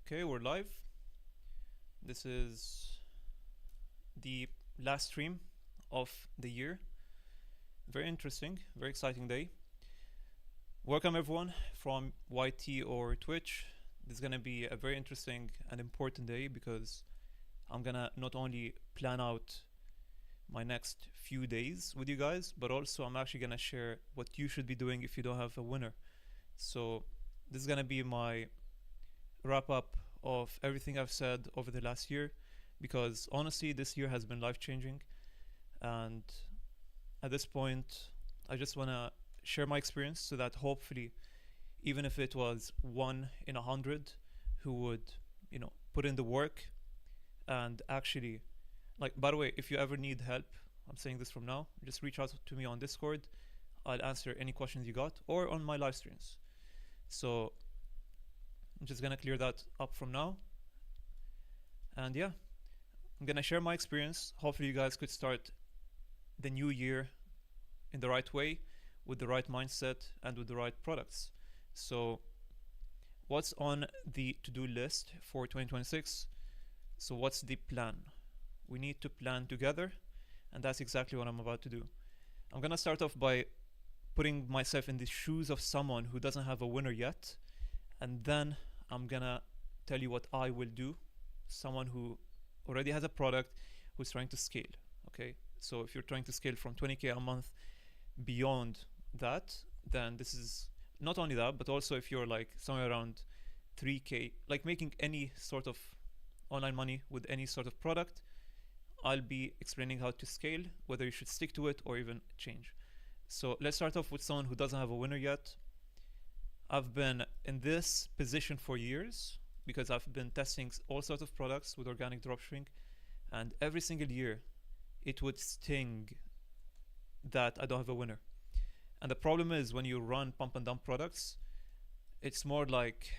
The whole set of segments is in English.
Okay, we're live. This is the last stream of the year. Very interesting, very exciting day. Welcome everyone from YT or Twitch. This is gonna be a very interesting and important day because I'm gonna not only plan out my next few days with you guys, but also I'm actually gonna share what you should be doing if you don't have a winner. So this is gonna be my wrap up of everything I've said over the last year, because honestly, this year has been life changing. And at this point, I just want to share my experience so that hopefully, even if it was 1 in 100 who would, put in the work and actually, like, by the way, if you ever need help, I'm saying this from now, just reach out to me on Discord. I'll answer any questions you got or on my live streams. So I'm just gonna clear that up from now. And yeah, I'm gonna share my experience. Hopefully, you guys could start the new year in the right way, with the right mindset, and with the right products. So, what's on the to do list for 2026? So, what's the plan? We need to plan together, and that's exactly what I'm about to do. I'm gonna start off by putting myself in the shoes of someone who doesn't have a winner yet, and then I'm gonna tell you what I will do. Someone who already has a product who's trying to scale. Okay, so if you're trying to scale from 20K a month beyond that, then this is not only that, but also if you're like somewhere around 3K, like making any sort of online money with any sort of product, I'll be explaining how to scale, whether you should stick to it or even change. So let's start off with someone who doesn't have a winner yet. I've been in this position for years because I've been testing all sorts of products with organic dropshipping, and every single year it would sting that I don't have a winner. And the problem is when you run pump and dump products, it's more like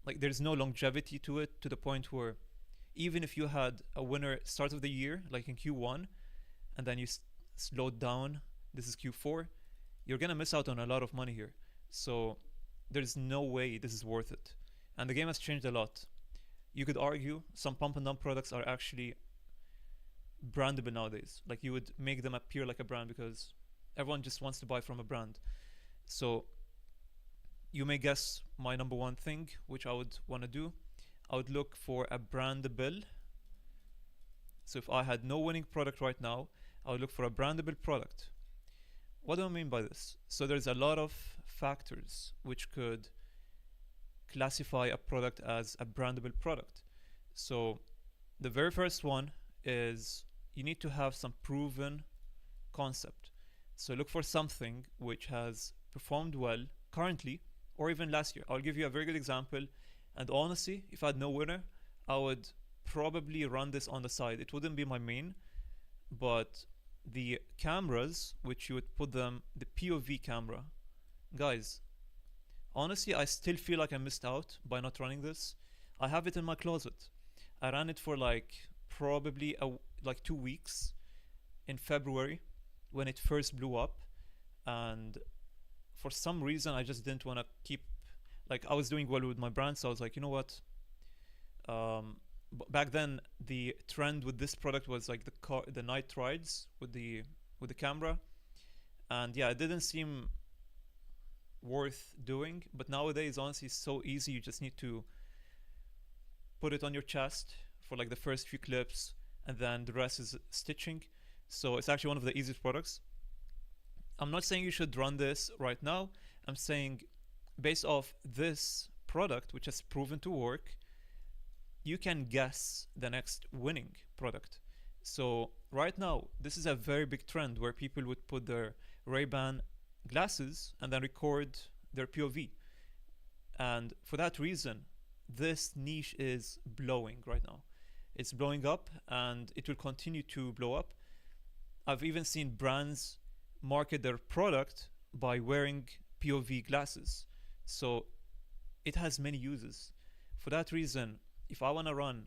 there's no longevity to it, to the point where even if you had a winner start of the year, like in Q1, and then you slowed down, this is Q4, you're gonna miss out on a lot of money here. So there's no way this is worth it. And the game has changed a lot. You could argue some pump and dump products are actually brandable nowadays. Like, you would make them appear like a brand because everyone just wants to buy from a brand. So you may guess my number one thing, which I would want to do. I would look for a brandable. So if I had no winning product right now, I would look for a brandable product. What do I mean by this? So there's a lot of factors which could classify a product as a brandable product. So the very first one is you need to have some proven concept. So look for something which has performed well currently or even last year. I'll give you a very good example. And honestly, if I had no winner, I would probably run this on the side. It wouldn't be my main, but the cameras, which you would put them, the POV camera, guys, honestly, I still feel like I missed out by not running this. I have it in my closet. I ran it for probably 2 weeks in February when it first blew up, and for some reason I just didn't want to keep, I was doing well with my brand, so I was like, you know what, back then the trend with this product was like the night rides with the camera, and yeah, it didn't seem worth doing. But nowadays, honestly, it's so easy. You just need to put it on your chest for the first few clips, and then the rest is stitching. So it's actually one of the easiest products. I'm not saying you should run this right now. I'm saying based off this product, which has proven to work, you can guess the next winning product. So right now, this is a very big trend where people would put their Ray-Ban glasses and then record their POV. And for that reason, this niche is blowing right now. It's blowing up, and it will continue to blow up. I've even seen brands market their product by wearing POV glasses. So it has many uses. For that reason, if I want to run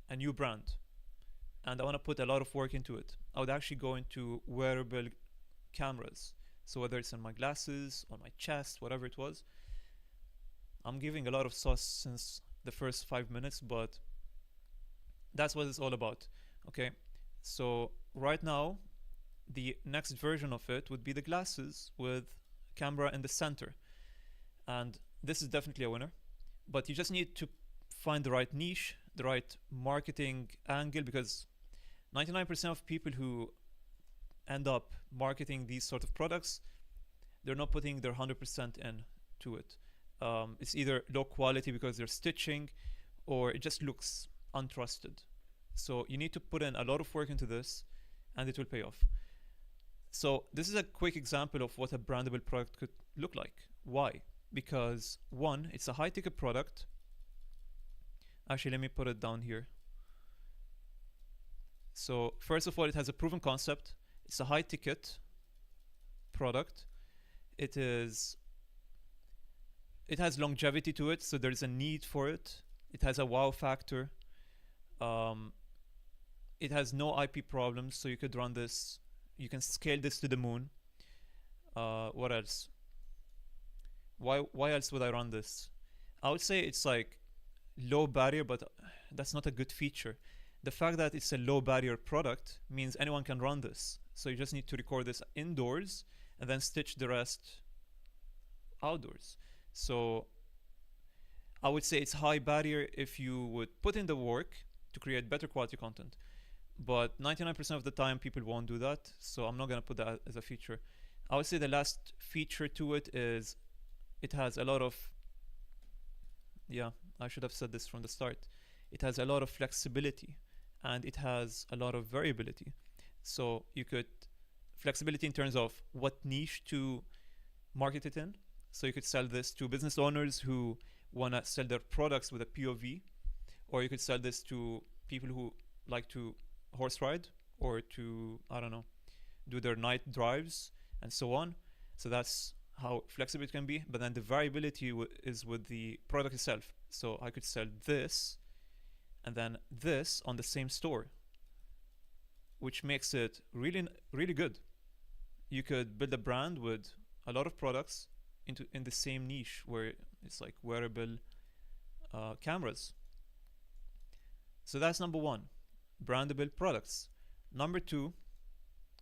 a new brand and I want to put a lot of work into it, I would actually go into wearable cameras. So whether it's on my glasses, on my chest, whatever it was, I'm giving a lot of sauce since the first 5 minutes, but that's what it's all about. Okay, so right now, the next version of it would be the glasses with camera in the center, and this is definitely a winner. But you just need to find the right niche, the right marketing angle, because 99% of people who end up marketing these sort of products, they're not putting their 100% into it. It's either low quality because they're stitching, or it just looks untrusted. So you need to put in a lot of work into this, and it will pay off. So this is a quick example of what a brandable product could look like. Why? Because one, it's a high ticket product. Actually, let me put it down here. So first of all, it has a proven concept. It's a high ticket product. It has longevity to it, so there's a need for it. It has a wow factor. It has no IP problems, so you could run this. You can scale this to the moon. What else? Why else would I run this? I would say it's like low barrier, but that's not a good feature. The fact that it's a low barrier product means anyone can run this. So you just need to record this indoors and then stitch the rest outdoors. So I would say it's high barrier if you would put in the work to create better quality content. But 99% of the time people won't do that, so I'm not going to put that as a feature. I would say the last feature to it is it has a lot of, yeah, I should have said this from the start. It has a lot of flexibility and it has a lot of variability. So you could, flexibility in terms of what niche to market it in. So you could sell this to business owners who want to sell their products with a POV, or you could sell this to people who like to horse ride, or to, I don't know, do their night drives and so on. So that's how flexible it can be. But then the variability is with the product itself. So I could sell this and then this on the same store, which makes it really, really good. You could build a brand with a lot of products in the same niche where it's like wearable cameras. So that's number one, brandable products. Number two,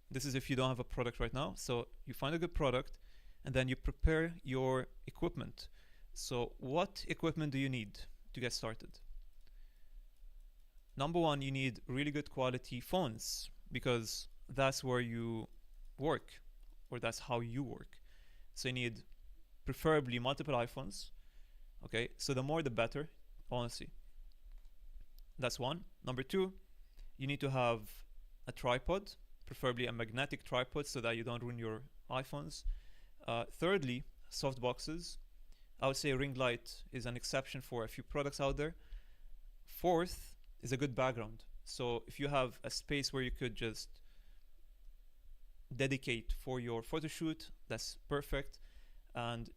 this is if you don't have a product right now. So you find a good product and then you prepare your equipment. So what equipment do you need to get started? Number one, you need really good quality phones, because that's where you work, or that's how you work. So you need preferably multiple iPhones. Okay, so the more the better, honestly. That's one. Number two, you need to have a tripod, preferably a magnetic tripod, so that you don't ruin your iPhones. Thirdly, soft boxes. I would say a ring light is an exception for a few products out there. Fourth is a good background. So if you have a space where you could just dedicate for your photo shoot, that's perfect. And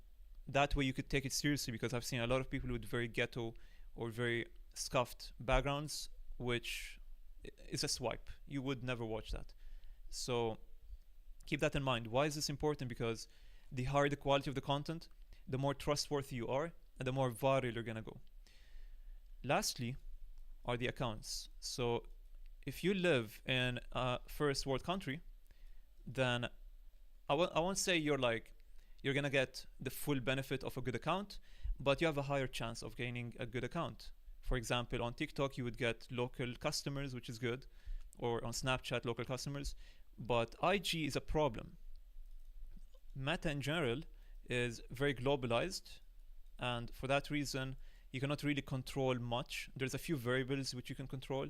that way you could take it seriously, because I've seen a lot of people with very ghetto or very scuffed backgrounds, which is a swipe. You would never watch that. So keep that in mind. Why is this important? Because the higher the quality of the content, the more trustworthy you are, and the more viral you're gonna go. Lastly are the accounts. So if you live in a first world country, then I won't say you're gonna get the full benefit of a good account, but you have a higher chance of gaining a good account. For example, on TikTok, you would get local customers, which is good, or on Snapchat, local customers. But IG is a problem. Meta in general is very globalized, and for that reason, you cannot really control much. There's a few variables which you can control,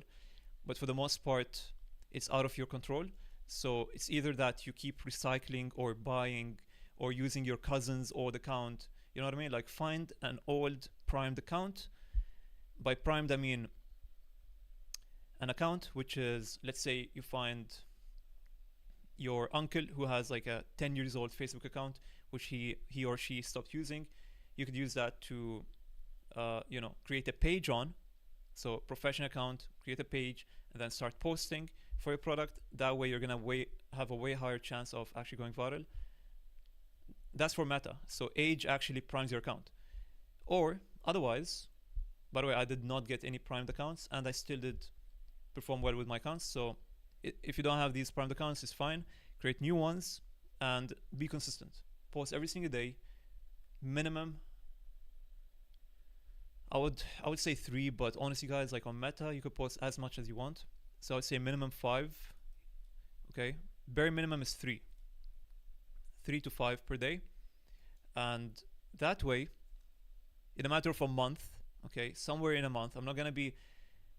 but for the most part, it's out of your control. So it's either that you keep recycling or buying or using your cousin's old account. You know what I mean? Like, find an old primed account. By primed, I mean an account which is, let's say you find your uncle who has like a 10 years old Facebook account, which he or she stopped using. You could use that to create a page on. So professional account, create a page, and then start posting for your product. That way you're gonna have a way higher chance of actually going viral. That's for Meta. So age actually primes your account. Or otherwise, By the way, I did not get any primed accounts, and I still did perform well with my accounts. So if you don't have these primed accounts, it's fine. Create new ones and be consistent. Post every single day. Minimum, I would say 3, but honestly, guys, like on Meta, you could post as much as you want. So I would say minimum 5. Okay, bare minimum is 3 to 5 per day, and that way, in a matter of a month, okay, somewhere in a month, I'm not gonna be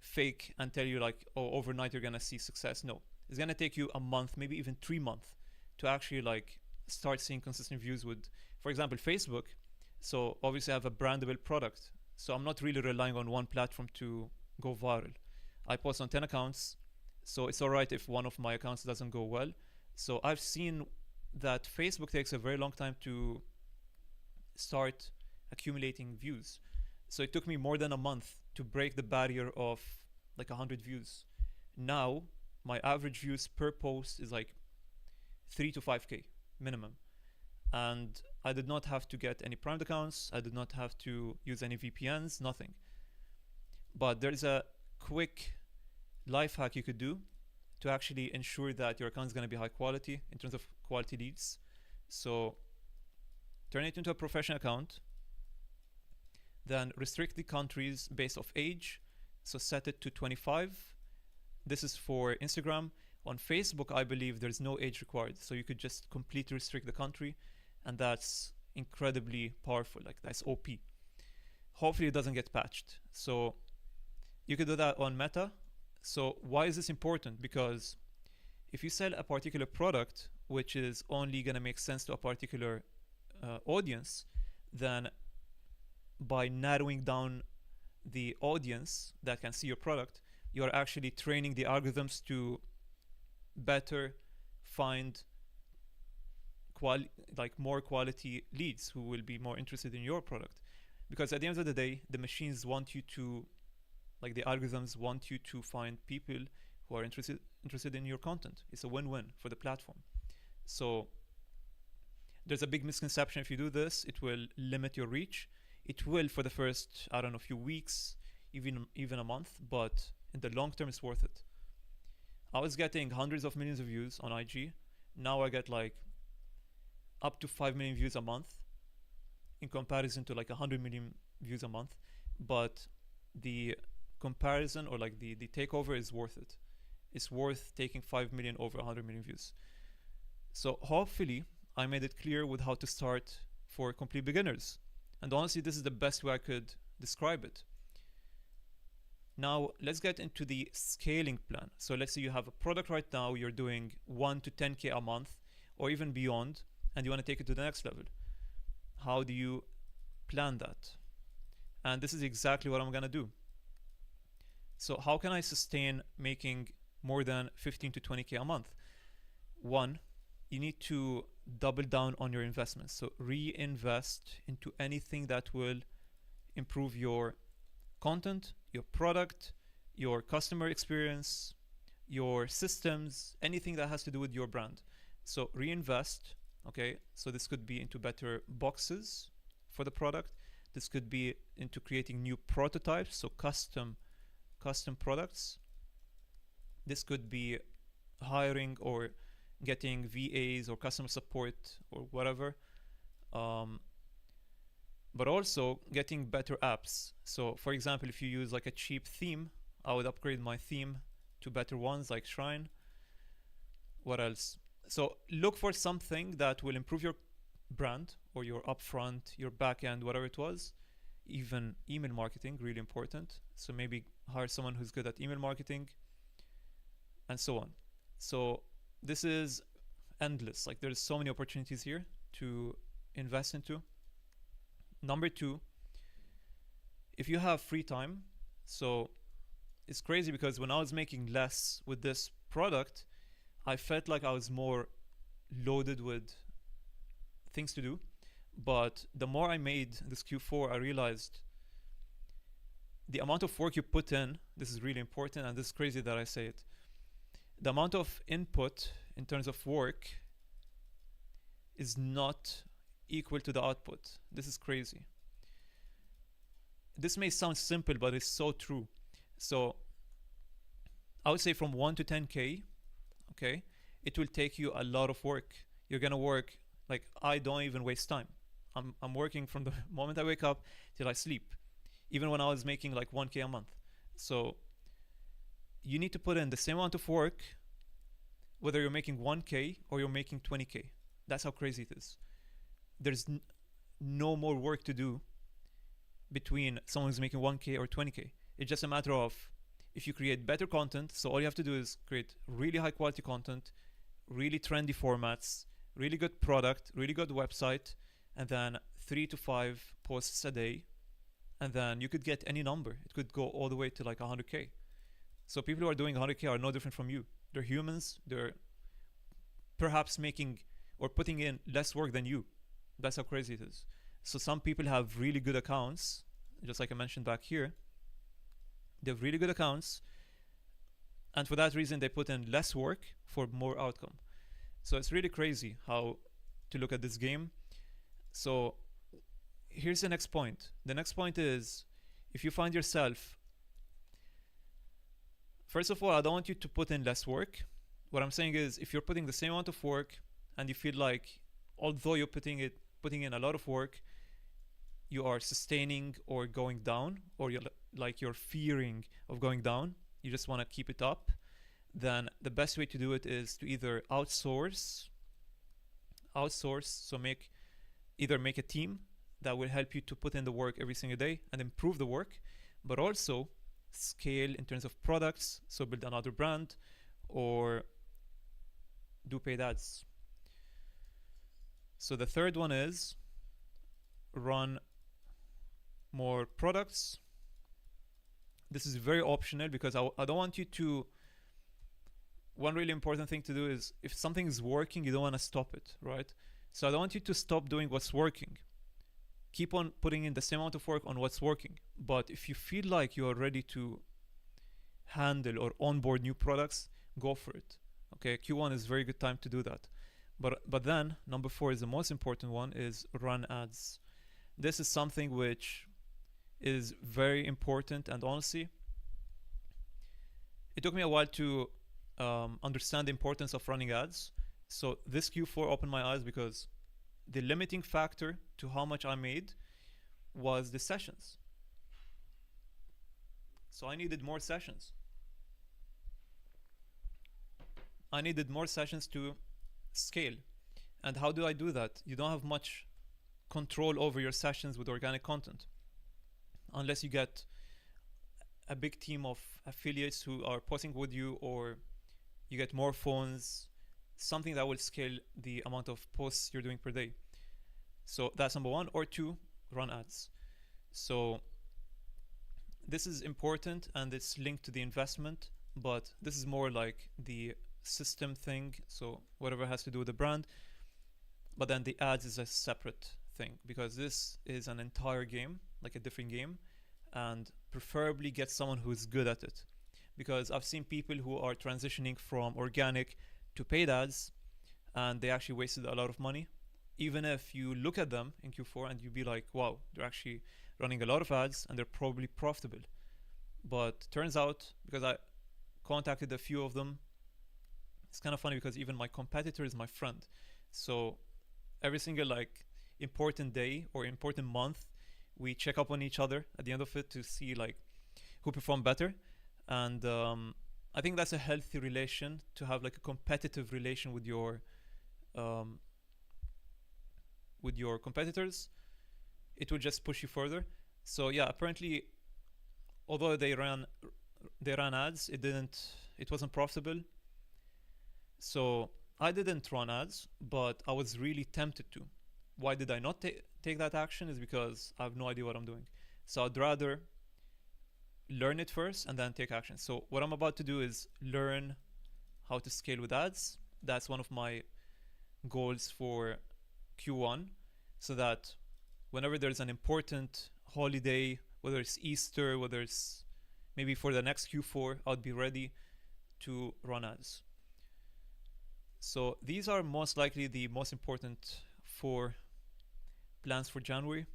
fake and tell you like, oh, overnight you're gonna see success. No, it's gonna take you a month, maybe even 3 months, to actually like start seeing consistent views with, for example, Facebook. So obviously I have a brandable product, so I'm not really relying on one platform to go viral. I post on 10 accounts, so it's all right if one of my accounts doesn't go well. So I've seen that Facebook takes a very long time to start accumulating views. So it took me more than a month to break the barrier of like 100 views. Now my average views per post is like 3 to 5k minimum, and I did not have to get any primed accounts. I did not have to use any VPNs, nothing. But there's a quick life hack you could do to actually ensure that your account is going to be high quality in terms of quality leads. So turn it into a professional account, then restrict the countries based off age. So set it to 25. This is for Instagram. On Facebook, I believe there's no age required, so you could just completely restrict the country, and that's incredibly powerful. Like, that's OP. Hopefully it doesn't get patched. So you could do that on Meta. So why is this important? Because if you sell a particular product which is only going to make sense to a particular audience, then by narrowing down the audience that can see your product, you are actually training the algorithms to better find more quality leads who will be more interested in your product. Because at the end of the day, the machines want you to, like, the algorithms want you to find people who are interested in your content. It's a win-win for the platform. So there's a big misconception: if you do this, it will limit your reach. It will for the first, I don't know, few weeks, even a month, but in the long term, it's worth it. I was getting hundreds of millions of views on IG. Now I get like up to 5 million views a month in comparison to like 100 million views a month. But the comparison, or like the takeover, is worth it. It's worth taking 5 million over 100 million views. So hopefully I made it clear with how to start for complete beginners. And honestly, this is the best way I could describe it. Now let's get into the scaling plan. So let's say you have a product right now, you're doing 1 to 10k a month or even beyond, and you want to take it to the next level. How do you plan that? And this is exactly what I'm gonna do. So how can I sustain making more than 15 to 20k a month? One, you need to double down on your investments. So reinvest into anything that will improve your content, your product, your customer experience, your systems, anything that has to do with your brand. So reinvest, okay? So this could be into better boxes for the product. This could be into creating new prototypes, so custom products. This could be hiring or getting VAs or customer support or whatever. But also getting better apps. So for example, if you use like a cheap theme, I would upgrade my theme to better ones like Shrine. What else? So look for something that will improve your brand or your upfront, your backend, whatever it was. Even email marketing, really important. So maybe hire someone who's good at email marketing and so on. So this is endless. Like, there's so many opportunities here to invest into. Number two, if you have free time, so it's crazy because when I was making less with this product, I felt like I was more loaded with things to do. But the more I made this Q4, I realized the amount of work you put in, this is really important, and this is crazy that I say it. The amount of input in terms of work is not equal to the output. This is crazy. this may sound simple, but it's so true. So I would say from 1 to 10K, okay, it will take you a lot of work. You're gonna work, like, I don't even waste time. I'm working from the moment I wake up till I sleep, even when I was making like 1K a month. So you need to put in the same amount of work, whether you're making 1K or you're making 20K. That's how crazy it is. There's no more work to do between someone who's making 1K or 20K. It's just a matter of if you create better content. So all you have to do is create really high quality content, really trendy formats, really good product, really good website, and then 3 to 5 posts a day. And then you could get any number. It could go all the way to like 100K. So people who are doing 100K are no different from you. They're humans. They're perhaps making or putting in less work than you. That's how crazy it is. So some people have really good accounts, just like I mentioned back here. They have really good accounts, and for that reason they put in less work for more outcome. So it's really crazy how to look at this game. So here's the next point. The next point is, if you find yourself, first of all, I don't want you to put in less work. What I'm saying is, if you're putting the same amount of work and you feel like, although you're putting in a lot of work, you are sustaining or going down, or you're fearing of going down, you just want to keep it up, then the best way to do it is to either outsource, so either make a team that will help you to put in the work every single day and improve the work, but also scale in terms of products, so build another brand or do paid ads. So the third one is run more products. This is very optional because I don't want you to. One really important thing to do is, if something is working, you don't want to stop it, right? So I don't want you to stop doing what's working. Keep on putting in the same amount of work on what's working. But if you feel like you are ready to handle or onboard new products, go for it. Okay, Q1 is a very good time to do that. But then number 4 is the most important one, is run ads. This is something which is very important, and honestly, it took me a while to understand the importance of running ads. So this Q4 opened my eyes, because the limiting factor to how much I made was the sessions. So I needed more sessions. I needed more sessions to scale. And how do I do that? You don't have much control over your sessions with organic content, unless you get a big team of affiliates who are posting with you, or you get more phones, something that will scale the amount of posts you're doing per day. So that's number 1. Or 2, run ads. So this is important and it's linked to the investment, but this is more like the system thing, so whatever has to do with the brand. But then the ads is a separate thing, because this is an entire game, like a different game, and preferably get someone who is good at it, because I've seen people who are transitioning from organic to paid ads and they actually wasted a lot of money. Even if you look at them in Q4 and you be like, wow, they're actually running a lot of ads and they're probably profitable. But turns out, because I contacted a few of them, it's kind of funny because even my competitor is my friend. So every single like important day or important month, we check up on each other at the end of it to see like who performed better. And I think that's a healthy relation, to have like a competitive relation with your competitors. It will just push you further. So yeah, apparently, although they ran ads, it wasn't profitable. So I didn't run ads, but I was really tempted to. Why did I not take that action? Is because I have no idea what I'm doing. So I'd rather learn it first and then take action. So what I'm about to do is learn how to scale with ads. That's one of my goals for Q1, so that whenever there's an important holiday, whether it's Easter, whether it's maybe for the next Q4, I'll be ready to run ads. So these are most likely the most important 4 plans for January.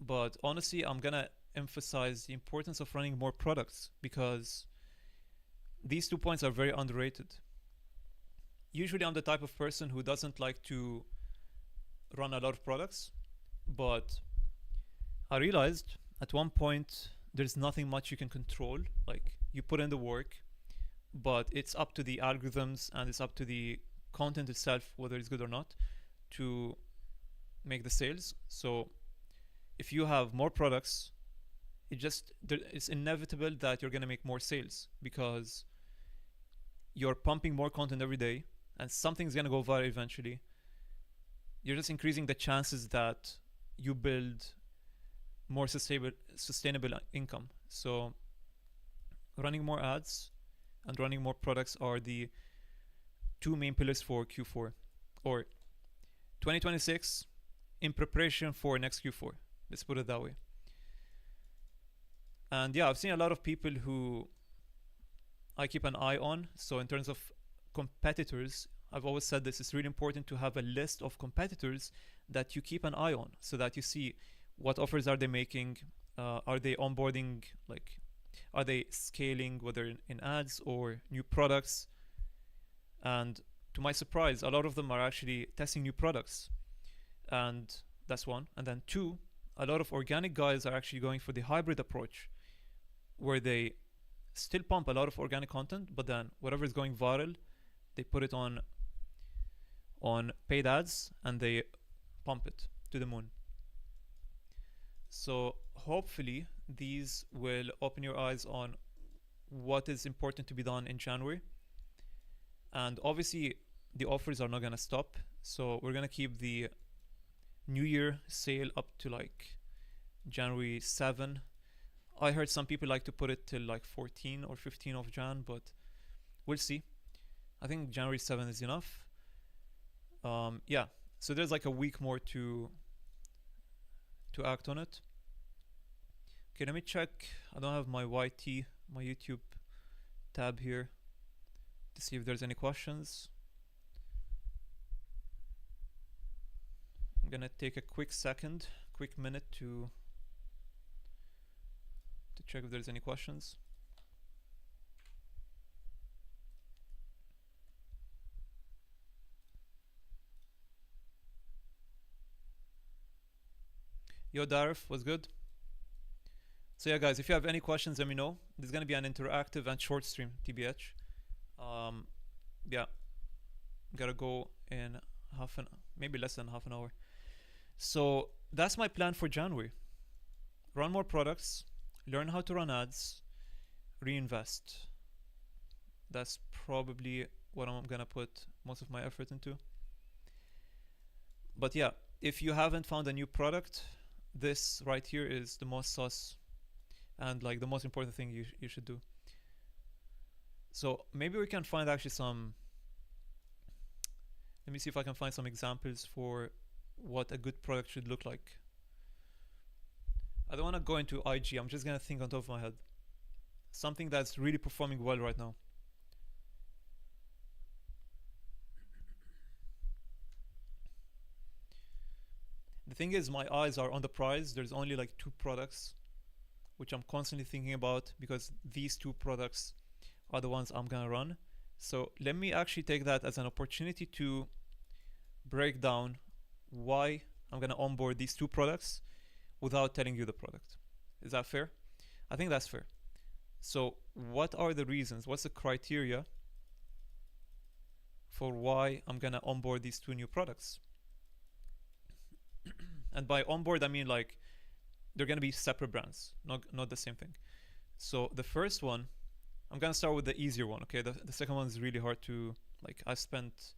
But honestly, I'm gonna emphasize the importance of running more products because these 2 points are very underrated. Usually, I'm the type of person who doesn't like to run a lot of products, but I realized at one point there's nothing much you can control. Like, you put in the work, but it's up to the algorithms and it's up to the content itself whether it's good or not to make the sales. So if you have more products, it's inevitable that you're going to make more sales because you're pumping more content every day and something's going to go viral eventually. You're just increasing the chances that you build more sustainable income. So running more ads and running more products are the two main pillars for Q4 or 2026 in preparation for next Q4. Let's put it that way. And yeah, I've seen a lot of people who I keep an eye on. So in terms of competitors, I've always said this, it's really important to have a list of competitors that you keep an eye on so that you see what offers are they making, are they onboarding, like are they scaling, whether in ads or new products. And to my surprise, a lot of them are actually testing new products. And that's one. And then two, a lot of organic guys are actually going for the hybrid approach where they still pump a lot of organic content, but then whatever is going viral, they put it on paid ads and they pump it to the moon. So hopefully these will open your eyes on what is important to be done in January. And obviously the offers are not going to stop. So we're going to keep the New Year sale up to like January 7. I heard some people like to put it till like 14 or 15 of Jan, but we'll see. I think January 7 is enough. Yeah, so there's like a week more to act on it. Okay, let me check. I don't have my YT, my YouTube tab here to see if there's any questions. I'm gonna take a quick minute to check if there's any questions. Yo, Darif, was good? So yeah, guys, if you have any questions, let me know. There's gonna be an interactive and short stream, TBH. Yeah, gotta go in maybe less than half an hour. So that's my plan for January. Run more products, learn how to run ads, reinvest. That's probably what I'm gonna put most of my effort into. But yeah, if you haven't found a new product, this right here is the most sus and like the most important thing you should do. So maybe we can find actually let me see if I can find some examples for what a good product should look like. I don't want to go into IG, I'm just gonna think on top of my head. Something that's really performing well right now. The thing is, my eyes are on the prize. There's only like 2 products which I'm constantly thinking about because these 2 products are the ones I'm gonna run. So let me actually take that as an opportunity to break down why I'm gonna onboard these 2 products without telling you the product. Is that fair? I think that's fair. So what are the reasons? What's the criteria for why I'm gonna onboard these 2 new products? And by onboard, I mean like they're gonna be separate brands, not the same thing. So the first one, I'm gonna start with the easier one, okay? The second one is really hard to, like, I spent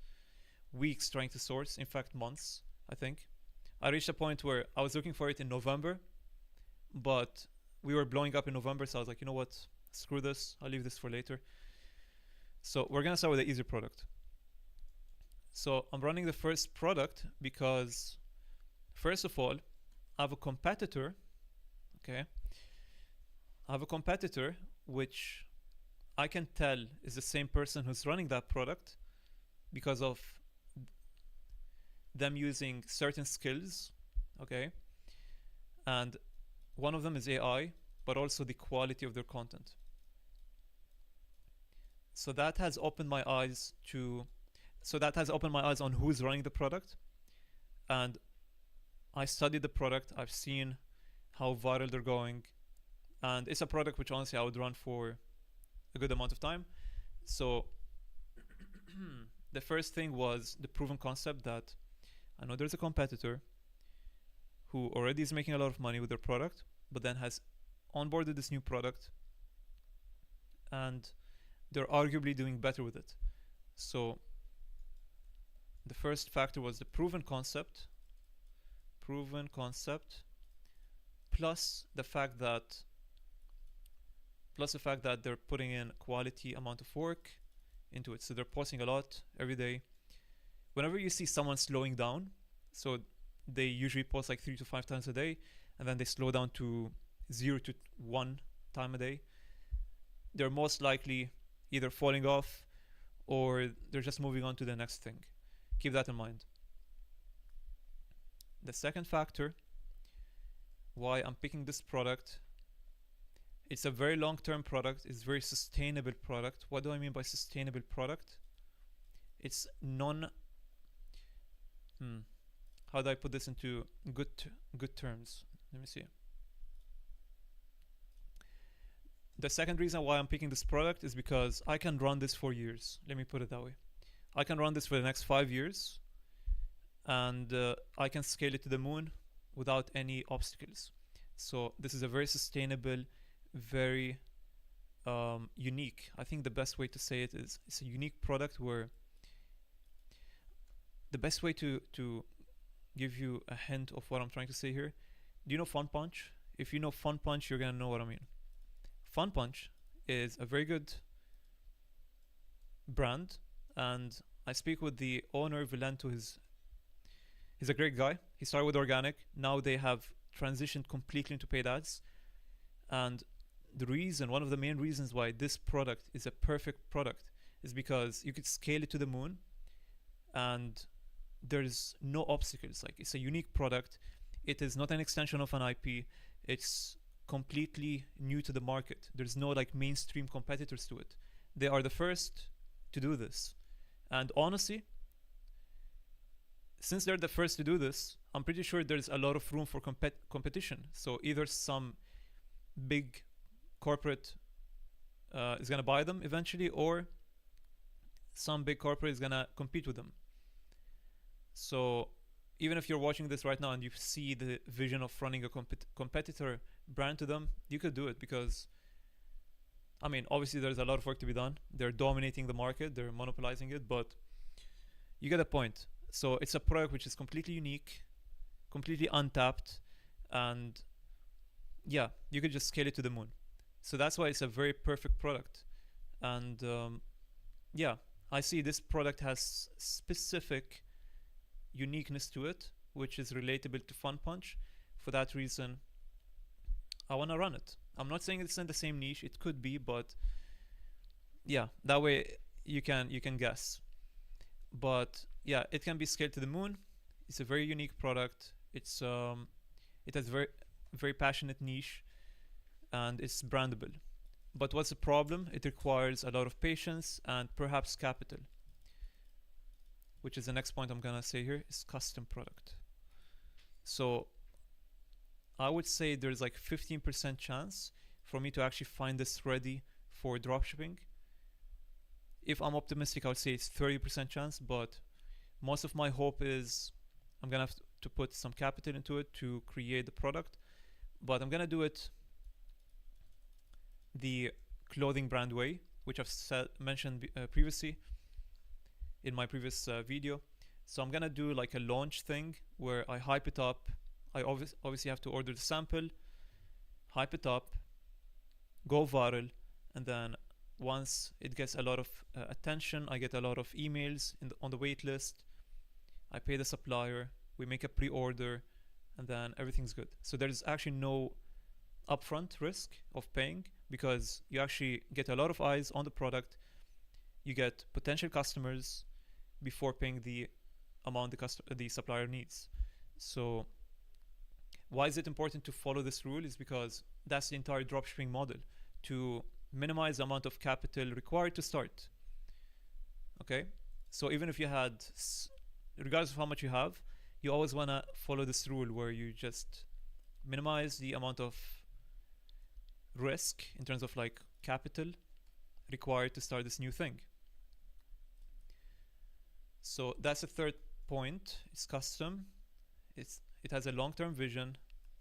weeks trying to source, in fact months, I think. I reached a point where I was looking for it in November, but we were blowing up in November, so I was like, you know what, screw this, I'll leave this for later. So we're gonna start with the easier product. So I'm running the first product because, first of all, I have a competitor, okay? I have a competitor which I can tell is the same person who's running that product because of them using certain skills, okay? And one of them is AI, but also the quality of their content. So that has opened my eyes to so that has opened my eyes on who's running the product. And I studied the product. I've seen how viral they're going, and it's a product which honestly I would run for a good amount of time. So the first thing was the proven concept that I know there's a competitor who already is making a lot of money with their product, but then has onboarded this new product and they're arguably doing better with it. So the first factor was the proven concept, plus the fact that they're putting in quality amount of work into it. So they're posting a lot every day. Whenever you see someone slowing down, so they usually post like 3 to 5 times a day, and then they slow down to 0 to 1 time a day, they're most likely either falling off or they're just moving on to the next thing. Keep that in mind. The second factor why I'm picking this product, it's a very long-term product. It's a very sustainable product. What do I mean by sustainable product? It's how do I put this into good terms? Let me see. The second reason why I'm picking this product is because I can run this for years. Let me put it that way. I can run this for the next 5 years, and I can scale it to the moon without any obstacles. So this is a very sustainable, very unique. I think the best way to say it is it's a unique product where the best way to give you a hint of what I'm trying to say here. Do you know Fun Punch? If you know Fun Punch, you're gonna know what I mean. Fun Punch is a very good brand, and I speak with the owner Vilento. He's a great guy. He started with organic. Now they have transitioned completely into paid ads. And one of the main reasons why this product is a perfect product is because you could scale it to the moon and there's no obstacles. Like, it's a unique product. It is not an extension of an IP. It's completely new to the market. There's no like mainstream competitors to it. They are the first to do this. And honestly, since they're the first to do this, I'm pretty sure there's a lot of room for competition. So either some big corporate is gonna buy them eventually, or some big corporate is gonna compete with them. So even if you're watching this right now and you see the vision of running a competitor brand to them, you could do it, because I mean, obviously there's a lot of work to be done. They're dominating the market, they're monopolizing it, but you get the point. So it's a product which is completely unique, completely untapped, and yeah, you could just scale it to the moon. So that's why it's a very perfect product. And yeah, I see this product has specific uniqueness to it, which is relatable to Fun Punch. For that reason, I want to run it. I'm not saying it's in the same niche. It could be, but yeah, that way you can guess. But yeah, it can be scaled to the moon. It's a very unique product. It has very passionate niche, and it's brandable. But what's the problem? It requires a lot of patience and perhaps capital, which is the next point I'm gonna say here, is custom product. So I would say there's like 15% chance for me to actually find this ready for dropshipping. If I'm optimistic, I would say it's 30% chance, but most of my hope is I'm gonna have to put some capital into it to create the product. But I'm gonna do it the clothing brand way, which I've mentioned previously in my previous video. So I'm gonna do like a launch thing where I hype it up. I obviously have to order the sample, hype it up, go viral, and then once it gets a lot of attention, I get a lot of emails on the wait list. I pay the supplier, we make a pre-order, and then everything's good. So there's actually no upfront risk of paying, because you actually get a lot of eyes on the product. You get potential customers before paying the amount the supplier needs. So Why is it important to follow this rule? Is because that's the entire dropshipping model, to minimize the amount of capital required to start. Okay, so even if you had, regardless of how much you have, you always want to follow this rule where you just minimize the amount of risk in terms of like capital required to start this new thing. So that's the third point. It's custom. It has a long-term vision.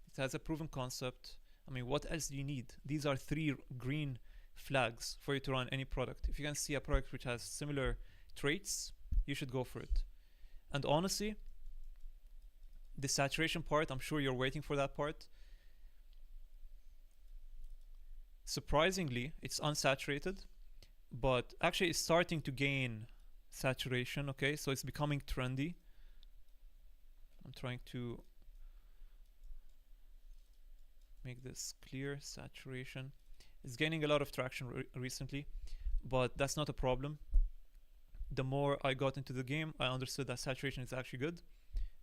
It has a proven concept. I mean, what else do you need? These are 3 green flags for you to run any product. If you can see a product which has similar traits, you should go for it. And honestly, the saturation part, I'm sure you're waiting for that part. Surprisingly, it's unsaturated, but actually it's starting to gain saturation. Okay, so it's becoming trendy. I'm trying to make this clear. Saturation is gaining a lot of traction recently, but that's not a problem. The more I got into the game, I understood that saturation is actually good.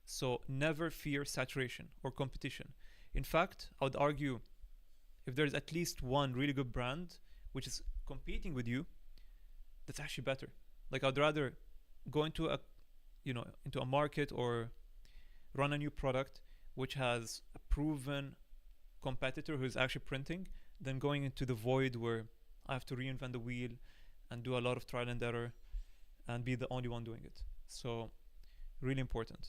So never fear saturation or competition. In fact, I would argue if there's at least one really good brand which is competing with you, that's actually better. Like, I'd rather go into a market or run a new product which has a proven competitor who's actually printing than going into the void where I have to reinvent the wheel and do a lot of trial and error and be the only one doing it. So really important.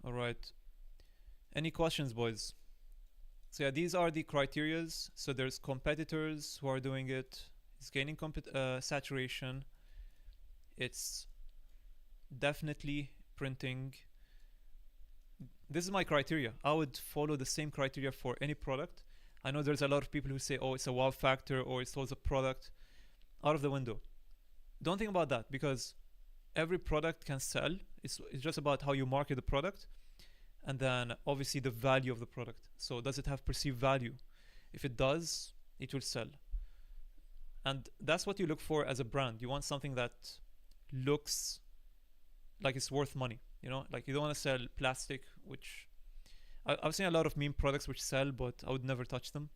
All right. Any questions, boys? So yeah, these are the criterias. So there's competitors who are doing it. It's gaining saturation. It's definitely printing. This is my criteria. I would follow the same criteria for any product. I know there's a lot of people who say, oh, it's a wow factor or it solves a product. Out of the window. Don't think about that, because every product can sell. It's just about how you market the product, and then obviously the value of the product. So does it have perceived value? If it does, it will sell. And that's what you look for as a brand. You want something that looks like it's worth money. You know, like, you don't want to sell plastic, which I've seen a lot of meme products which sell, but I would never touch them.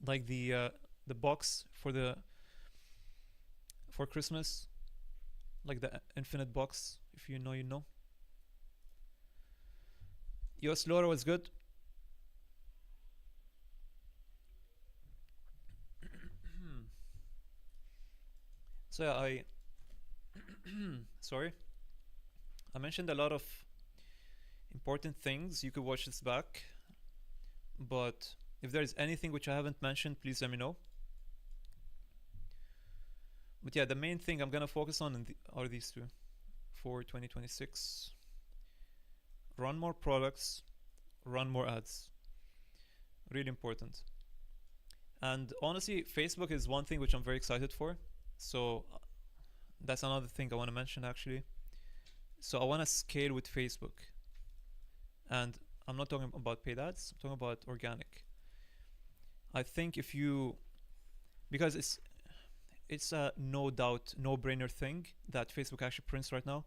Like the box for Christmas, like the infinite box. If you know, you know. US Laura was good. So yeah, I sorry, I mentioned a lot of important things. You could watch this back, but if there is anything which I haven't mentioned, please let me know. But yeah, the main thing I'm gonna focus on are these two for 2026. Run more products, run more ads. Really important. And honestly, Facebook is one thing which I'm very excited for. So that's another thing I want to mention, actually. So I want to scale with Facebook. And I'm not talking about paid ads, I'm talking about organic. I think because it's a no doubt, no brainer thing that Facebook actually prints right now.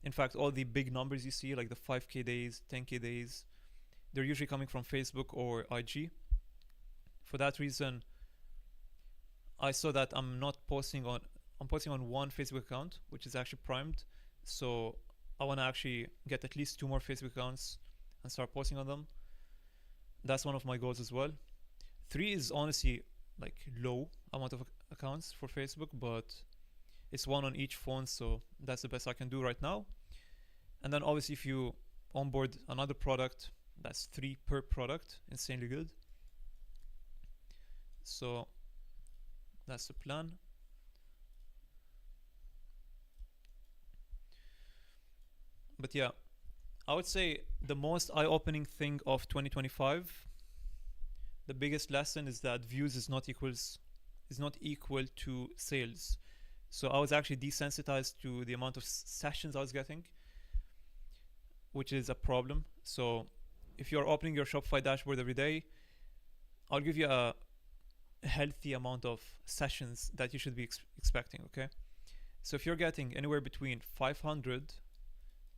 In fact, all the big numbers you see, like the 5K days, 10K days, they're usually coming from Facebook or IG. For that reason, I saw that I'm posting on one Facebook account, which is actually primed. So I want to actually get at least 2 more Facebook accounts and start posting on them. That's one of my goals as well. 3 is honestly like low amount of accounts for Facebook, but it's 1 on each phone, so that's the best I can do right now. And then obviously if you onboard another product, that's 3 per product. Insanely good. So that's the plan. But yeah, I would say the most eye-opening thing of 2025, the biggest lesson is that views is not equal to sales. So I was actually desensitized to the amount of sessions I was getting, which is a problem. So if you're opening your Shopify dashboard every day, I'll give you a healthy amount of sessions that you should be expecting, okay? So if you're getting anywhere between 500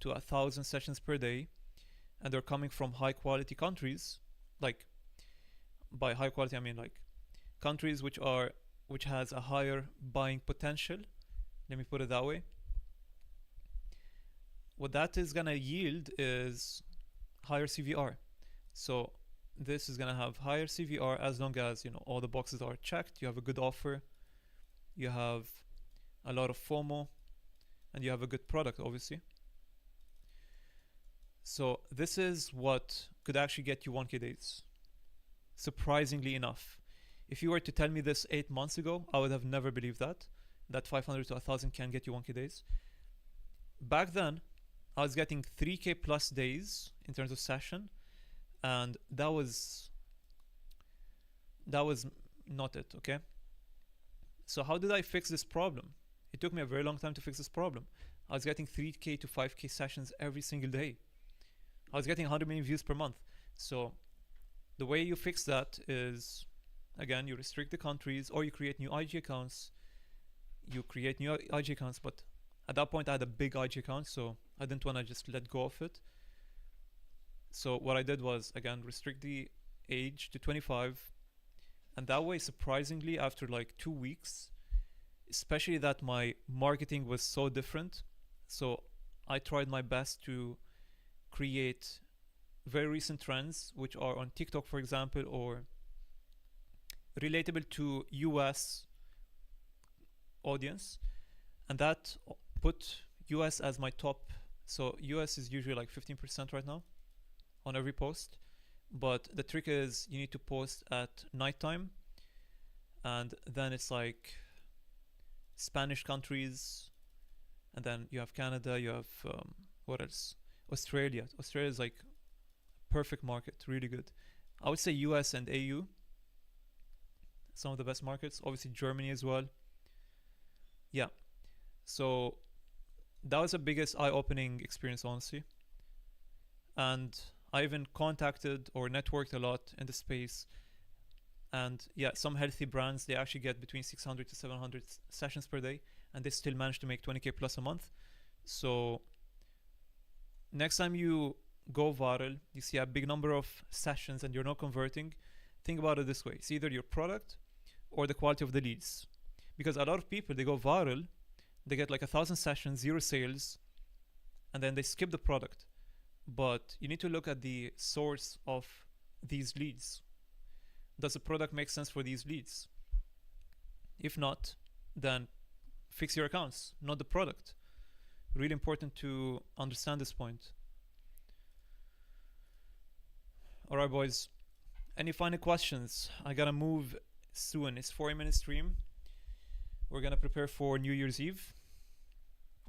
to 1,000 sessions per day, and they're coming from high quality countries, like by high quality I mean like countries which has a higher buying potential, let me put it that way, what that is gonna yield is higher CVR. So this is gonna have higher CVR as long as all the boxes are checked, you have a good offer, you have a lot of FOMO, and you have a good product, obviously. So this is what could actually get you 1K days, surprisingly enough. If you were to tell me this 8 months ago, I would have never believed that 500 to 1,000 can get you 1K days. Back then, I was getting 3K plus days in terms of session, and that was not it, okay? So how did I fix this problem? It took me a very long time to fix this problem. I was getting 3K to 5K sessions every single day. I was getting 100 million views per month. So the way you fix that is, again, you restrict the countries, or you create new IG accounts. But at that point I had a big IG account, so I didn't want to just let go of it. So what I did was, again, restrict the age to 25. And that way, surprisingly, after like 2 weeks, especially that my marketing was so different, so I tried my best to create very recent trends, which are on TikTok, for example, or relatable to US audience, and that put US as my top. So US is usually like 15% right now on every post, but the trick is you need to post at nighttime, and then it's like Spanish countries, and then you have Canada, you have what else? Australia is like perfect market, really good. I would say US and AU, some of the best markets, obviously Germany as well. Yeah, so that was the biggest eye-opening experience, honestly. And I even contacted or networked a lot in the space, and yeah, some healthy brands, they actually get between 600 to 700 sessions per day, and they still manage to make 20K plus a month. So next time you go viral, you see a big number of sessions and you're not converting, think about it this way: it's either your product or the quality of the leads. Because a lot of people, they go viral, they get like 1,000 sessions, 0 sales, and then they skip the product. But you need to look at the source of these leads. Does the product make sense for these leads? If not, then fix your accounts, not the product. Really important to understand this point. Alright, boys, any final questions? I gotta move soon. It's 40-minute stream. We're gonna prepare for New Year's Eve.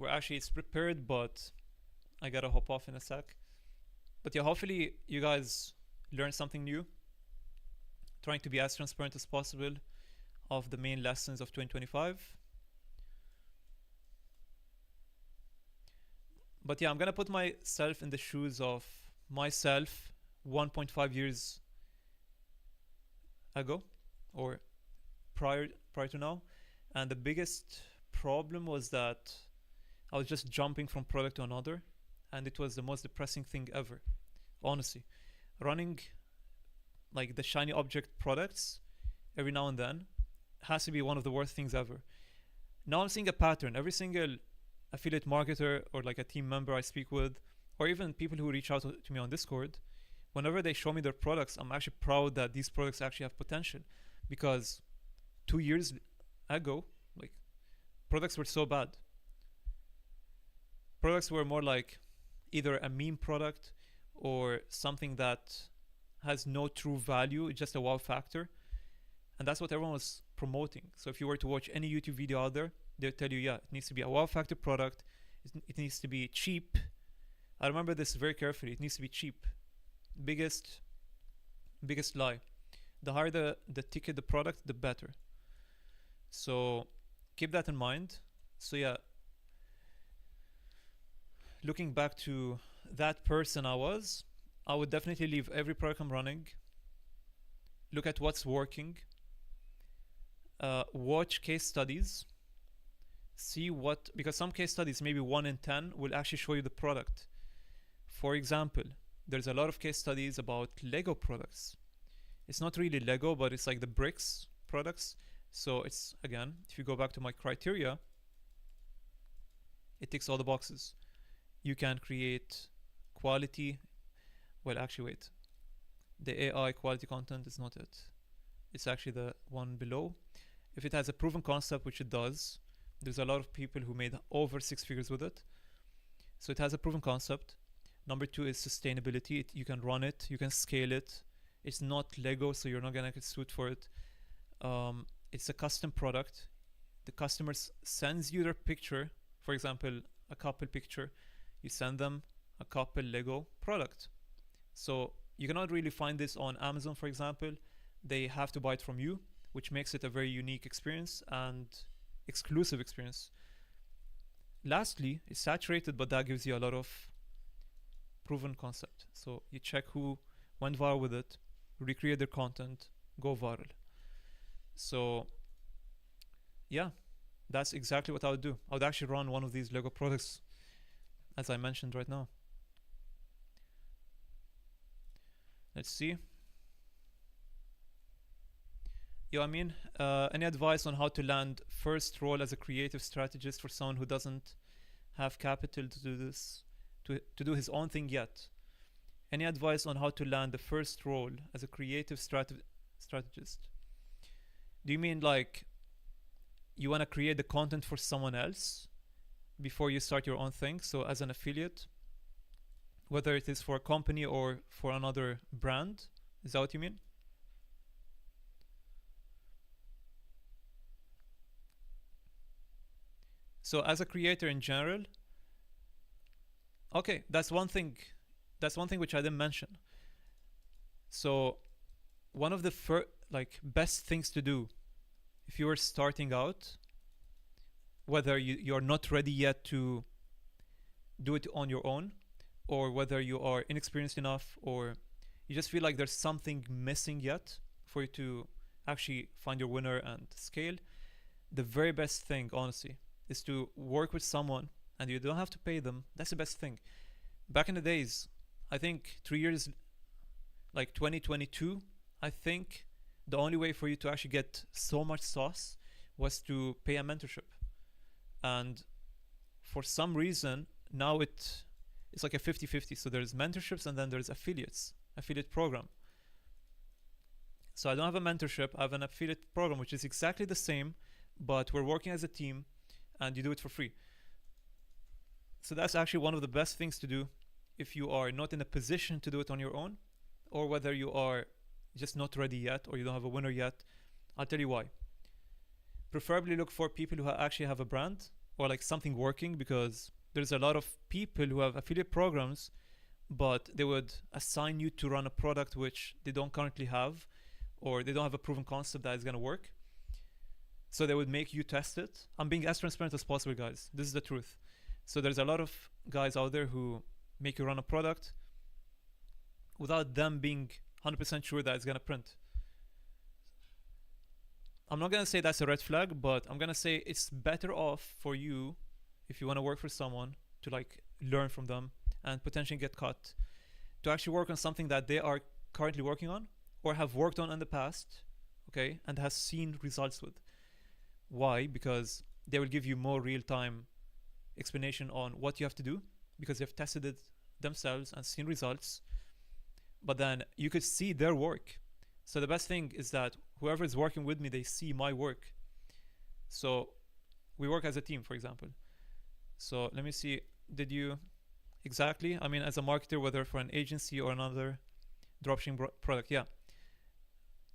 It's prepared, but I gotta hop off in a sec. But yeah, hopefully you guys learned something new. Trying to be as transparent as possible of the main lessons of 2025. But yeah, I'm gonna put myself in the shoes of myself 1.5 years ago, or prior to now. And the biggest problem was that I was just jumping from product to another, and it was the most depressing thing ever, honestly. Running like the shiny object products every now and then has to be one of the worst things ever. Now I'm seeing a pattern. Every single affiliate marketer or like a team member I speak with, or even people who reach out to me on Discord, whenever they show me their products, I'm actually proud that these products actually have potential. Because 2 years ago, like, products were so bad. Products were more like either a meme product or something that has no true value, it's just a wow factor. And that's what everyone was promoting. So if you were to watch any YouTube video out there, they'll tell you, yeah, it needs to be a wow factor product. It needs to be cheap. I remember this very carefully. It needs to be cheap. Biggest lie. The higher the ticket, the product, the better. So keep that in mind. So yeah, looking back to that person I would definitely leave every product I'm running, look at what's working, watch case studies, see what, because some case studies, maybe 1 in 10, will actually show you the product. For example, there's a lot of case studies about Lego products. It's not really Lego, but it's like the bricks products. So it's, again, if you go back to my criteria, it ticks all the boxes. You can create quality. Well, actually, wait. The AI quality content is not it. It's actually the one below. If it has a proven concept, which it does, there's a lot of people who made over 6 figures with it. So it has a proven concept. Number 2 is sustainability. You can run it, you can scale it. It's not Lego, so you're not gonna get sued for it. It's a custom product. The customer sends you their picture, for example, a couple picture. You send them a couple Lego product. So you cannot really find this on Amazon, for example. They have to buy it from you, which makes it a very unique experience and exclusive experience. Lastly, it's saturated, but that gives you a lot of proven concept. So you check who went viral with it, recreate their content, go viral. So yeah, that's exactly what I would do. I would actually run one of these Lego products, as I mentioned right now. Let's see. Yo, I mean, any advice on how to land first role as a creative strategist for someone who doesn't have capital to do this, to do his own thing yet? Any advice on how to land the first role as a creative strategist? Do you mean like you want to create the content for someone else before you start your own thing? So as an affiliate, whether it is for a company or for another brand, is that what you mean? So as a creator in general, okay, that's one thing. That's one thing which I didn't mention. So one of the best things to do if you are starting out, whether you're not ready yet to do it on your own, or whether you are inexperienced enough, or you just feel like there's something missing yet for you to actually find your winner and scale, the very best thing, honestly, is to work with someone, and you don't have to pay them. That's the best thing. Back in the days, I think 3 years, like 2022, I think the only way for you to actually get so much sauce was to pay a mentorship. And for some reason, now it's like a 50-50. So there's mentorships and then there's affiliate program. So I don't have a mentorship, I have an affiliate program, which is exactly the same, but we're working as a team and you do it for free. So that's actually one of the best things to do if you are not in a position to do it on your own, or whether you are just not ready yet or you don't have a winner yet. I'll tell you why. Preferably look for people who actually have a brand or like something working, because there's a lot of people who have affiliate programs, but they would assign you to run a product which they don't currently have, or they don't have a proven concept that is going to work. So they would make you test it. I'm being as transparent as possible, guys. This is the truth. So there's a lot of guys out there who make you run a product without them being 100% sure that it's going to print. I'm not going to say that's a red flag, but I'm going to say it's better off for you, if you want to work for someone, to like learn from them and potentially get cut, to actually work on something that they are currently working on or have worked on in the past, okay, and has seen results with. Why? Because they will give you more real-time explanation on what you have to do, because they've tested it themselves and seen results. But then you could see their work. So the best thing is that whoever is working with me, they see my work. So we work as a team, for example. So let me see, did you exactly? I mean, as a marketer, whether for an agency or another dropshipping product, yeah.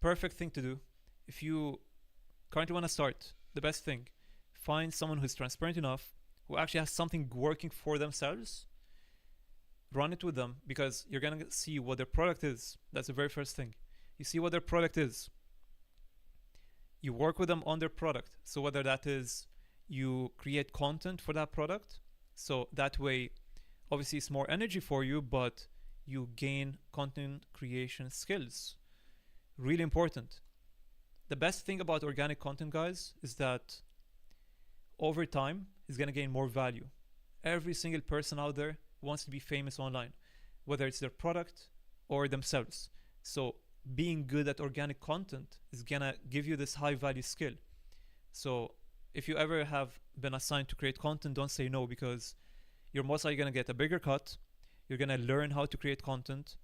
Perfect thing to do. If you currently want to start, the best thing, find someone who's transparent enough, who actually has something working for themselves. Run it with them, because you're going to see what their product is. That's the very first thing. You see what their product is. You work with them on their product. So whether that is you create content for that product, so that way obviously it's more energy for you, but you gain content creation skills. Really important. The best thing about organic content, guys, is that over time is going to gain more value. Every single person out there wants to be famous online, whether it's their product or themselves. So being good at organic content is going to give you this high value skill. So if you ever have been assigned to create content, don't say no, because you're most likely going to get a bigger cut. You're going to learn how to create content.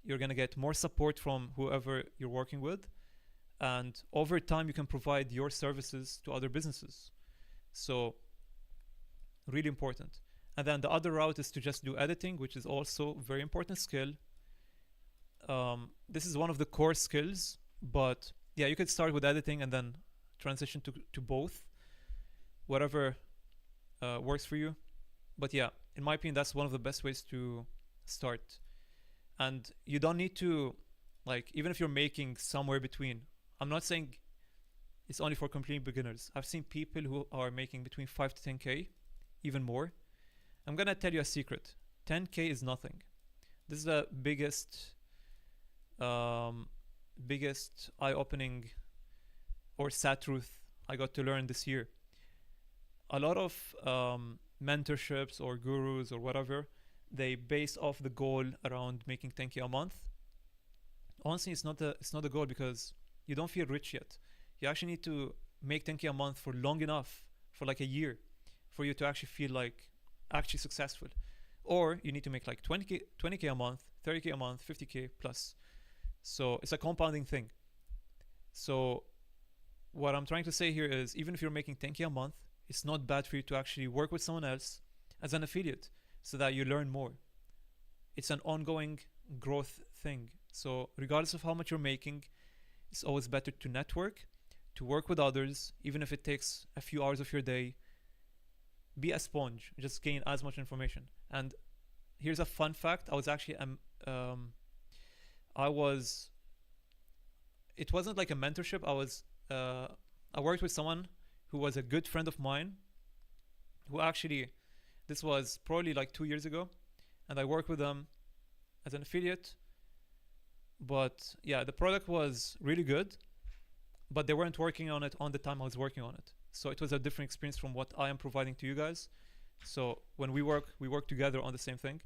You're going to get more support from whoever you're working with. And over time, you can provide your services to other businesses. So really important. And then the other route is to just do editing, which is also a very important skill. This is one of the core skills, but yeah, you could start with editing and then transition to both, whatever works for you. But yeah, in my opinion, that's one of the best ways to start. And you don't need to, like, even if you're making somewhere between, I'm not saying it's only for complete beginners. I've seen people who are making between 5 to 10K, even more. I'm gonna tell you a secret. 10K is nothing. This is the biggest eye-opening or sad truth I got to learn this year. A lot of mentorships or gurus or whatever, they base off the goal around making 10K a month. Honestly, it's not the goal, because you don't feel rich yet. You actually need to make 10K a month for long enough, for like a year, for you to actually feel like actually successful. Or you need to make like 20K a month, 30K a month, 50K plus. So it's a compounding thing. So what I'm trying to say here is, even if you're making 10K a month, it's not bad for you to actually work with someone else as an affiliate so that you learn more. It's an ongoing growth thing. So regardless of how much you're making, it's always better to network, to work with others, even if it takes a few hours of your day. Be a sponge, just gain as much information. And here's a fun fact. I was actually, it wasn't like a mentorship. I worked with someone who was a good friend of mine, who actually, this was probably like 2 years ago, and I worked with them as an affiliate. But yeah, the product was really good, but they weren't working on it on the time I was working on it. So it was a different experience from what I am providing to you guys. So when we work together on the same thing.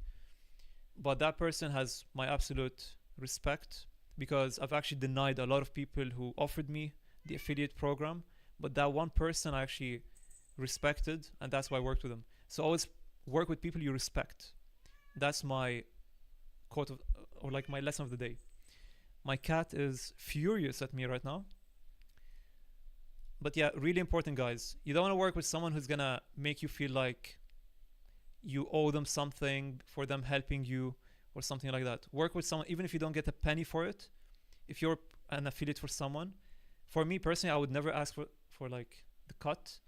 But that person has my absolute respect, because I've actually denied a lot of people who offered me the affiliate program, but that one person I actually respected, and that's why I worked with them. So always work with people you respect. That's my quote or like my lesson of the day. My cat is furious at me right now. But yeah, really important, guys. You don't want to work with someone who's gonna make you feel like you owe them something for them helping you or something like that. Work with someone, even if you don't get a penny for it. If you're an affiliate for someone, for me personally, I would never ask for like the cut.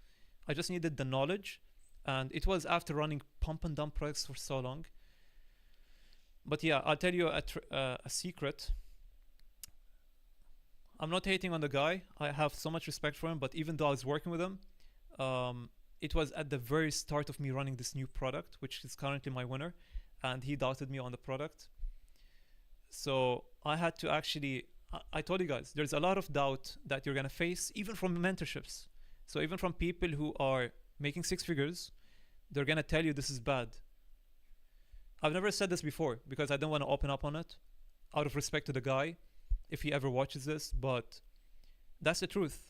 I just needed the knowledge. And it was after running pump and dump products for so long. But yeah, I'll tell you a secret. I'm not hating on the guy. I have so much respect for him, but even though I was working with him, it was at the very start of me running this new product, which is currently my winner, and he doubted me on the product. So I had to actually, I told you guys, there's a lot of doubt that you're gonna face, even from mentorships. So even from people who are making 6 figures, they're gonna tell you this is bad. I've never said this before because I don't want to open up on it, out of respect to the guy, if he ever watches this, but that's the truth.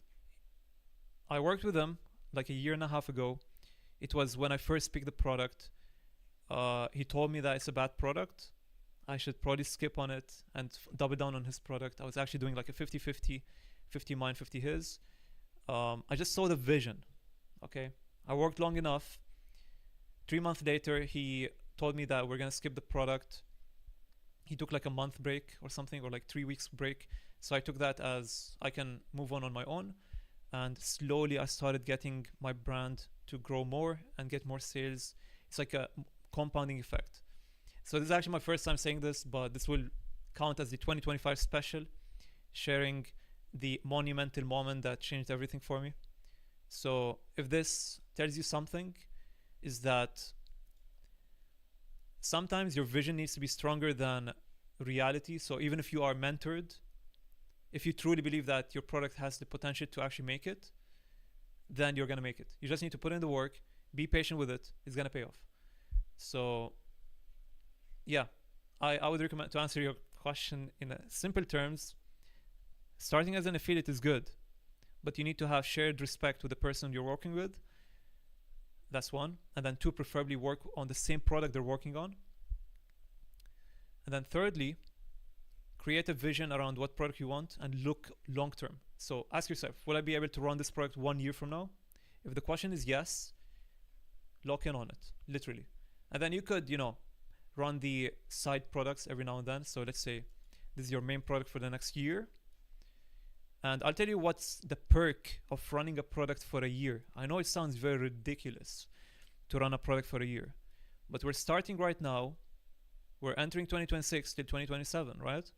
I worked with him like a year and a half ago. It was when I first picked the product. He told me that it's a bad product. I should probably skip on it and double down on his product. I was actually doing like a 50-50, 50 mine, 50 his. I just saw the vision, okay? I worked long enough. 3 months later, he told me that we're gonna skip the product. He took like a month break or something, or like 3 weeks break. So I took that as I can move on my own. And slowly I started getting my brand to grow more and get more sales. It's like a compounding effect. So this is actually my first time saying this, but this will count as the 2025 special, sharing the monumental moment that changed everything for me. So if this tells you something, is that sometimes your vision needs to be stronger than reality. So even if you are mentored, if you truly believe that your product has the potential to actually make it, then you're gonna make it. You just need to put in the work, be patient with it. It's gonna pay off. So yeah, I would recommend, to answer your question in simple terms, starting as an affiliate is good, but you need to have shared respect with the person you're working with. That's one. And then two, preferably work on the same product they're working on. And then thirdly, create a vision around what product you want and look long term. So ask yourself, will I be able to run this product 1 year from now? If the question is yes, lock in on it, literally. And then you could, run the side products every now and then. So let's say this is your main product for the next year. And I'll tell you what's the perk of running a product for a year. I know it sounds very ridiculous to run a product for a year, but we're starting right now. We're entering 2026 till 2027, right?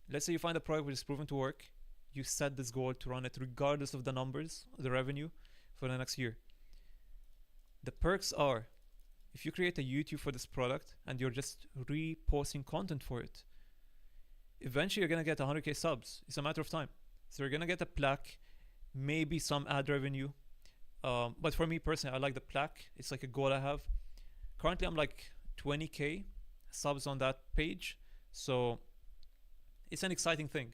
Let's say you find a product which is proven to work. You set this goal to run it regardless of the numbers, the revenue for the next year. The perks are, if you create a YouTube for this product and you're just reposting content for it, eventually you're gonna get 100k subs. It's a matter of time. So you're gonna get a plaque, maybe some ad revenue. But for me personally, I like the plaque. It's like a goal I have. Currently, I'm like 20k subs on that page. So it's an exciting thing.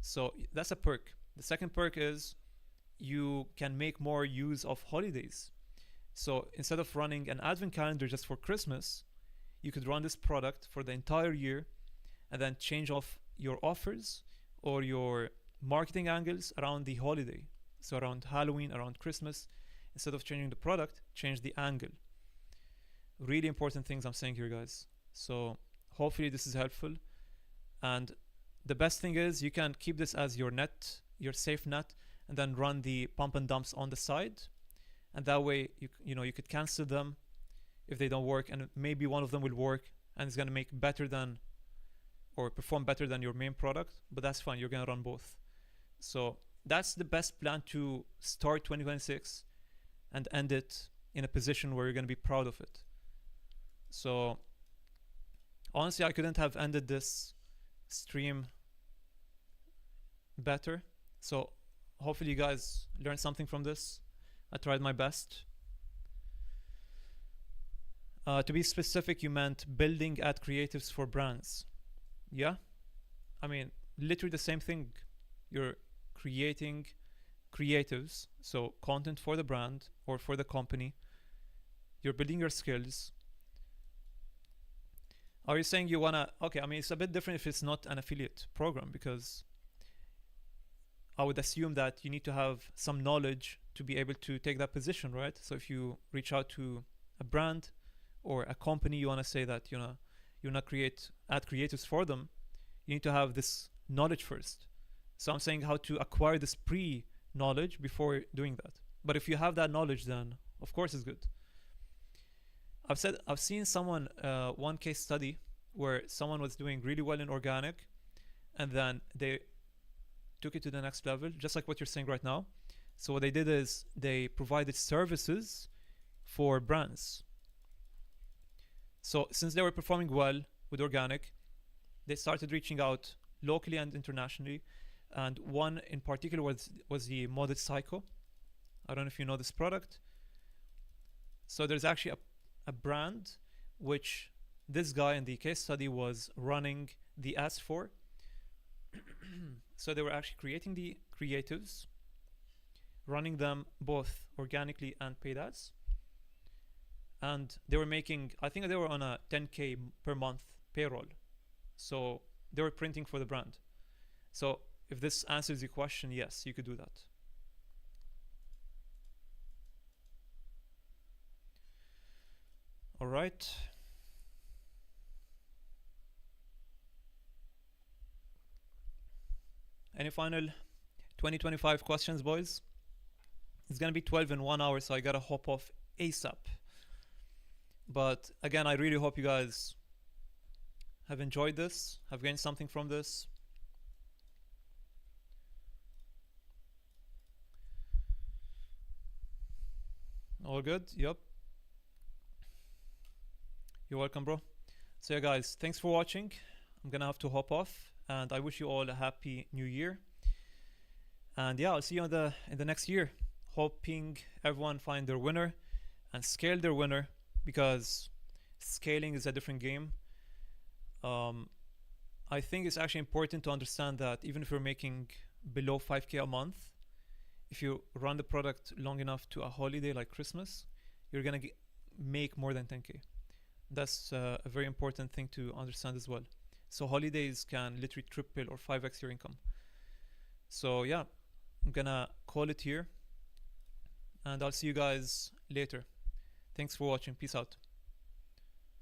So that's a perk. The second perk is you can make more use of holidays. So instead of running an advent calendar just for Christmas, you could run this product for the entire year and then change off your offers or your marketing angles around the holiday. So around Halloween, around Christmas, instead of changing the product, change the angle. Really important things I'm saying here, guys. So hopefully this is helpful. And the best thing is you can keep this as your net, your safe net, and then run the pump and dumps on the side. And that way, you could cancel them if they don't work, and maybe one of them will work and it's gonna make better than, or perform better than your main product, but that's fine, you're gonna run both. So that's the best plan to start 2026 and end it in a position where you're gonna be proud of it. So honestly, I couldn't have ended this stream better. So hopefully you guys learned something from this. I tried my best. To be specific, you meant building ad creatives for brands. Yeah? I mean, literally the same thing. You're creating creatives, so content for the brand or for the company. You're building your skills. Are you saying you wanna... Okay, I mean, it's a bit different if it's not an affiliate program, because I would assume that you need to have some knowledge to be able to take that position, right? So if you reach out to a brand or a company, you want to say that you wanna create ad creatives for them, you need to have this knowledge first. So I'm saying how to acquire this pre-knowledge before doing that. But if you have that knowledge, then of course it's good. I've seen someone, one case study where someone was doing really well in organic, and then they took it to the next level, just like what you're saying right now. So what they did is they provided services for brands. So since they were performing well with organic, they started reaching out locally and internationally. And one in particular was the Model Psycho. I don't know if you know this product. So there's actually a brand which this guy in the case study was running the ads for. So they were actually creating the creatives, running them both organically and paid ads. And they were making, I think they were on a 10K per month payroll. So they were printing for the brand. So if this answers your question, yes, you could do that. All right. Any final 2025 questions, boys? It's gonna be 12 in 1 hour, so I gotta hop off ASAP. But again, I really hope you guys have enjoyed this, have gained something from this. All good? Yep. You're welcome, bro. So yeah, guys, thanks for watching. I'm gonna have to hop off, and I wish you all a happy new year. And yeah, I'll see you in the next year. hoping everyone find their winner and scale their winner, because scaling is a different game. I think it's actually important to understand that even if you're making below 5k a month, if you run the product long enough to a holiday like Christmas, you're gonna make more than 10k. That's a very important thing to understand as well. So holidays can literally triple or 5x your income. So yeah, I'm gonna call it here, and I'll see you guys later. Thanks for watching. Peace out.